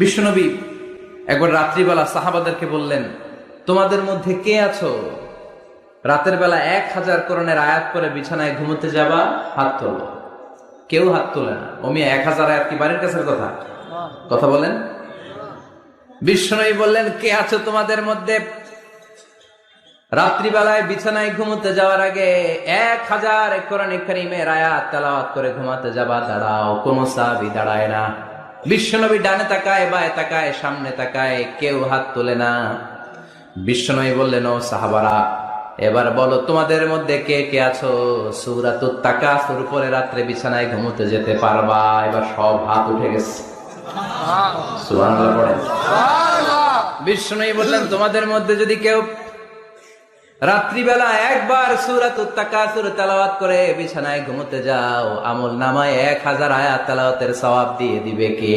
বিশ্বনবী একবার রাত্রিবেলা সাহাবাদেরকে বললেন, তোমাদের মধ্যে কে আছো রাতের বেলা 1000 কোরআনের আয়াত করে বিছানায় ঘুমোতে যাবা? হাত তোলো। কেউ হাত তোলে না। অমি 1000 আয়াত কি বাড়ির কাছের কথা? কথা বলেন। বিশ্বনবী বললেন, কে আছো তোমাদের মধ্যে রাত্রিবেলায় বিছানায় ঘুমোতে যাওয়ার আগে 1000 কোরআনে কারীমের আয়াত তেলাওয়াত করে ঘুমাতে যাবা? দাঁড়াও। কোন সাহাবী দাঁড়ায় না। বিশ্বনবী ডানে তাকায়, বায়ে তাকায়, সামনে তাকায়, কেউ হাত তোলে না। বিশ্বনবী বললেন, ও সাহাবারা, এবার বলো তোমাদের মধ্যে কে কে আছো সূরাতুত তাকাসুর পরে রাত্রে বিছানায় ঘুমোতে যেতে পারবা? এবার সব হাত উঠে গেছে। সুবহানাল্লাহ পড়েন। বিশ্বনবী বললেন, তোমাদের মধ্যে যদি কেউ রাত্রিবেলা একবার সূরাতুত তাকাসুর তেলাওয়াত করে বিছানায় ঘুমোতে যাও, আমল নামায় 1000 আয়াত তেলাওয়াতের সওয়াব দিয়ে দিবে কে?